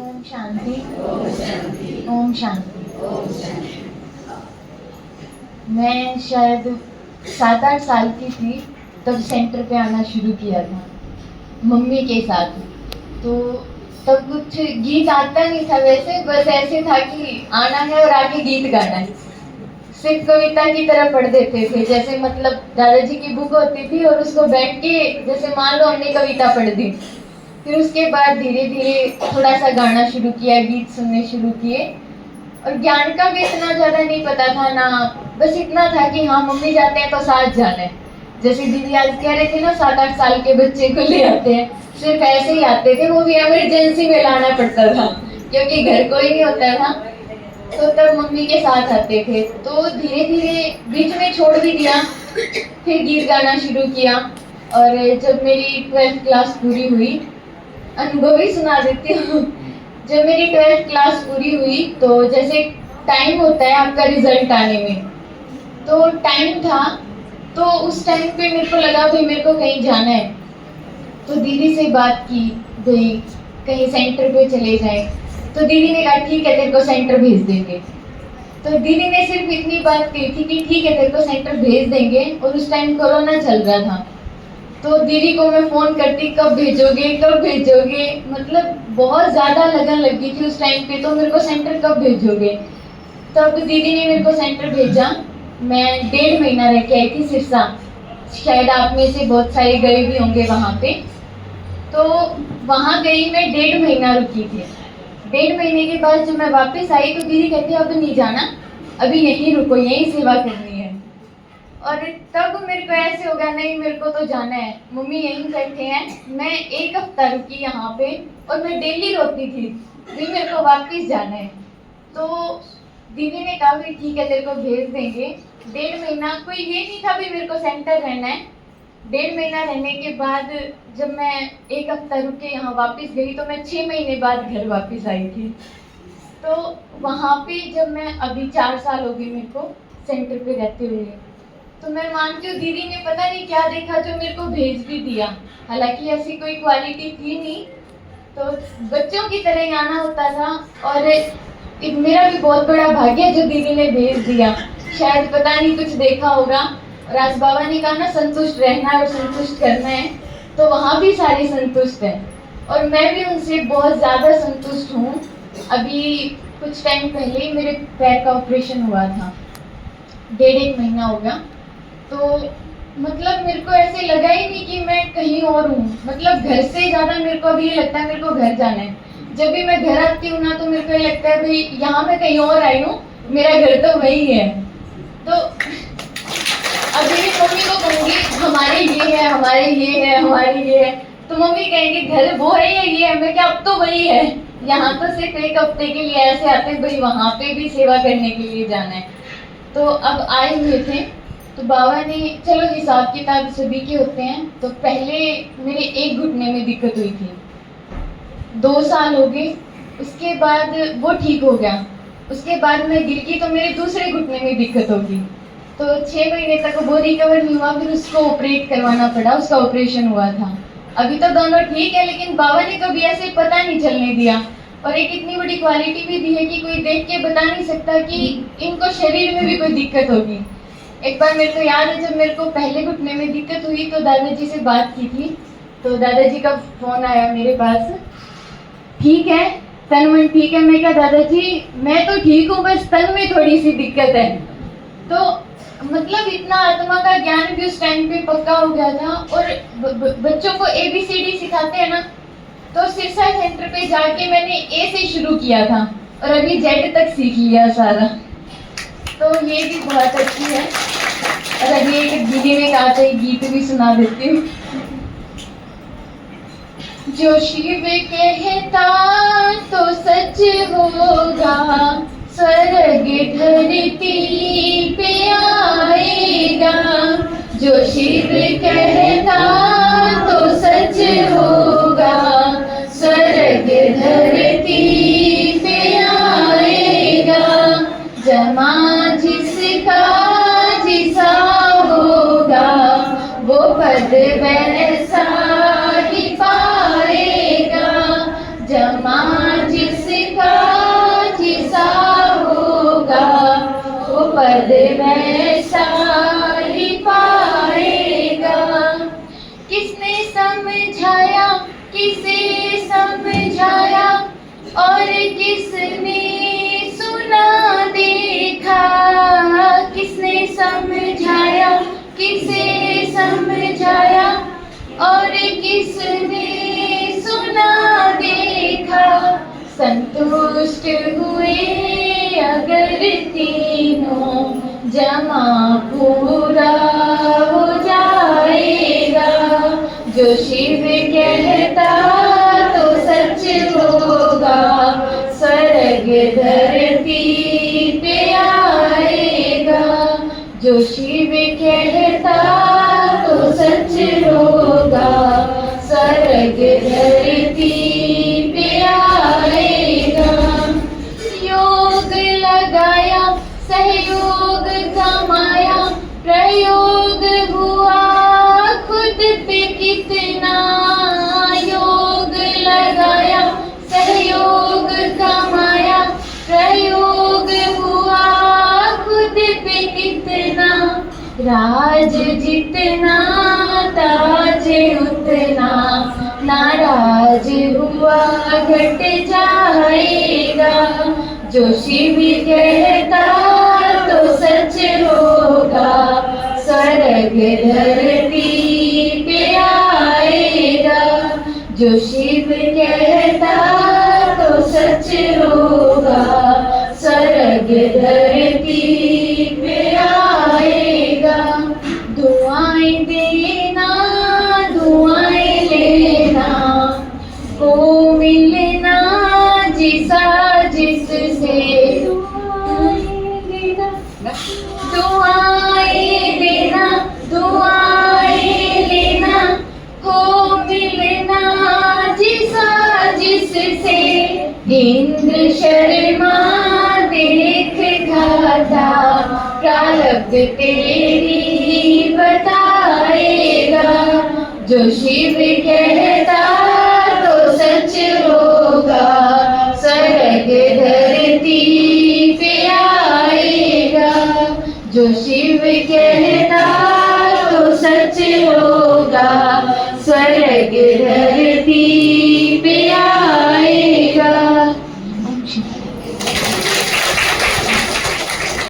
ओम शांति। ओम शांति। मैं शायद 7-8 साल की थी तब सेंटर पे आना शुरू किया था मम्मी के साथ। तो तब कुछ गीत आता नहीं था वैसे, बस ऐसे था कि आना है और आके गीत गाना है। सिर्फ कविता की तरह पढ़ देते थे, जैसे मतलब दादाजी की बुक होती थी और उसको बैठ के जैसे मान लो हमने कविता पढ़ दी। फिर उसके बाद धीरे धीरे थोड़ा सा गाना शुरू किया, गीत सुनने शुरू किए। और ज्ञान का भी इतना ज़्यादा नहीं पता था ना, बस इतना था कि हाँ मम्मी जाते हैं तो साथ जाना है। जैसे दीदी आज कह रहे थे ना 7-8 साल के बच्चे को ले आते हैं, सिर्फ ऐसे ही आते थे, वो भी इमरजेंसी में लाना पड़ता था क्योंकि घर कोई नहीं होता था। तो तब मम्मी के साथ आते थे। तो धीरे धीरे बीच में छोड़ भी दिया, फिर गीत गाना शुरू किया। और जब मेरी 12th क्लास पूरी हुई, अनुभव ही सुना देती हूँ। जब मेरी 12th क्लास पूरी हुई तो जैसे टाइम होता है आपका रिजल्ट आने में, तो टाइम था। तो उस टाइम पे मेरे को लगा भाई मेरे को कहीं जाना है, तो दीदी से बात की भाई कहीं सेंटर पे चले जाएं। तो दीदी ने कहा ठीक है तेरे को सेंटर भेज देंगे। तो दीदी ने सिर्फ इतनी बात कही थी कि ठीक है तेरे को सेंटर भेज देंगे, और उस टाइम कोरोना चल रहा था। तो दीदी को मैं फ़ोन करती कब भेजोगे कब भेजोगे, मतलब बहुत ज़्यादा लगन लगी थी उस टाइम पे, तो मेरे को सेंटर कब भेजोगे। तब दीदी ने मेरे को सेंटर भेजा। मैं 1.5 महीना रह के आई थी सिरसा। शायद आप में से बहुत सारे गए भी होंगे वहाँ पे। तो वहाँ गई, मैं 1.5 महीना रुकी थी। 1.5 महीने के बाद जब मैं वापस आई तो दीदी कहती अब नहीं जाना, अभी यहीं रुको, यहीं सेवा करनी है। और तब मेरे को ऐसे हो गया नहीं मेरे को तो जाना है, मम्मी यहीं बैठे हैं। मैं 1 हफ्ता रुकी यहाँ पे और मैं डेली रोती थी भी मेरे को वापस जाना है। तो दीदी ने कहा भी ठीक है तेरे को भेज देंगे। 1.5 महीना कोई ये नहीं था भी मेरे को सेंटर रहना है। 1.5 महीना रहने के बाद जब मैं 1 हफ्ता रुक के यहाँ वापस गई तो मैं 6 महीने बाद घर वापस आई थी। तो वहाँ पे जब मैं अभी 4 साल हो गए मेरे को सेंटर पे रहते हुए, तो मैं मानती हूँ दीदी ने पता नहीं क्या देखा जो मेरे को भेज भी दिया। हालांकि ऐसी कोई क्वालिटी थी नहीं, तो बच्चों की तरह ही आना होता था। और एक मेरा भी बहुत बड़ा भाग्य जो दीदी ने भेज दिया, शायद पता नहीं कुछ देखा होगा। और आज बाबा ने कहा ना संतुष्ट रहना और संतुष्ट करना है, तो वहाँ भी सारे संतुष्ट हैं और मैं भी उनसे बहुत ज़्यादा संतुष्ट हूँ। अभी कुछ टाइम पहले ही मेरे पैर का ऑपरेशन हुआ था, 1.5 महीना हो गया। तो मतलब मेरे को ऐसे लगा ही नहीं कि मैं कहीं और हूँ, मतलब घर से ज़्यादा मेरे को अभी ये लगता है मेरे को घर जाना है। जब भी मैं घर आती हूँ ना तो मेरे को ये लगता है भाई यहाँ मैं कहीं और आई हूँ, मेरा घर तो वही है। तो अभी भी मम्मी को कहूँगी हमारे ये है हमारे ये है हमारे ये है, तो मम्मी कहेंगे घर वो है या ये है। मैं क्या अब तो वही है। यहाँ तो सिर्फ 1 हफ्ते के लिए ऐसे आते हैं भाई वहाँ पे भी सेवा करने के लिए जाना है। तो अब आए हुए थे तो बाबा ने चलो हिसाब किताब सभी के होते हैं। तो पहले मेरे एक घुटने में दिक्कत हुई थी, 2 साल हो गए, उसके बाद वो ठीक हो गया। उसके बाद मैं गिर गई तो मेरे दूसरे घुटने में दिक्कत होगी। तो 6 महीने तक वो रिकवर नहीं हुआ, फिर उसको ऑपरेट करवाना पड़ा, उसका ऑपरेशन हुआ था। अभी तो दोनों ठीक है, लेकिन बाबा ने कभी ऐसे पता नहीं चलने दिया। और एक इतनी बड़ी क्वालिटी भी दी है कि कोई देख के बता नहीं सकता कि इनको शरीर में भी कोई दिक्कत होगी। एक बार मेरे को याद है जब मेरे को पहले घुटने में दिक्कत हुई तो दादाजी से बात की थी। तो दादाजी का फोन आया मेरे पास, ठीक है तन मन ठीक है। मैं क्या दादाजी मैं तो ठीक हूँ, बस तन में थोड़ी सी दिक्कत है। तो मतलब इतना आत्मा का ज्ञान भी उस टाइम पे पक्का हो गया था। और बच्चों को ABCD सिखाते हैं ना, तो सिरसा सेंटर पे जाके मैंने A से शुरू किया था और अभी Z तक सीख लिया सारा। तो ये भी बहुत अच्छी है। और अभी एक दीदी ने कहा था गीत भी सुना देती हूँ। जो शिव कहता तो सच होगा, स्वर्ग धरती पे आएगा। जो शिव कहता तो सच होगा, स्वर्ग धरती पे आएगा। जमा जिसका जिसा होगा, वो पद वैसा ही पाएगा। जमा जिस किसने सुना देखा, किसने समझाया, किसे समझाया, और किसने सुना देखा। संतुष्ट हुए अगर तीनों जमा पूरा हो जाएगा। जो शिव कहता तो सच होगा, स्वर्ग धरती पे आएगा। जो शिव कहता तो सच होगा, स्वर्ग धरती पे आएगा। योग लगाया, सहयोग कमाया, प्रयोग हुआ खुद पे कितना। योग लगाया, सहयोग कमाया, प्रयोग हुआ खुद पे कितना। राज जितना ताज उतना, नाराज हुआ घट जाएगा। जो शिव कहता तो सच होगा, स्वर्ग धरती पे आएगा। जो शिव कहता तो सच होगा, स्वर्ग धरती पे आएगा। दुआएं देना, दुआएं लेना, को मिलना जिसा जिससे। दुआएं देना, दुआएं लेना, को मिलना जिसा जिससे। इंद्र शर्मा देख खाता, प्रारब्ध तेरी बताएगा। जो शिव कहता तो सच होगा, स्वर्ग धरती पे आएगा। जो शिव कहता तो सच होगा, स्वर्ग धरती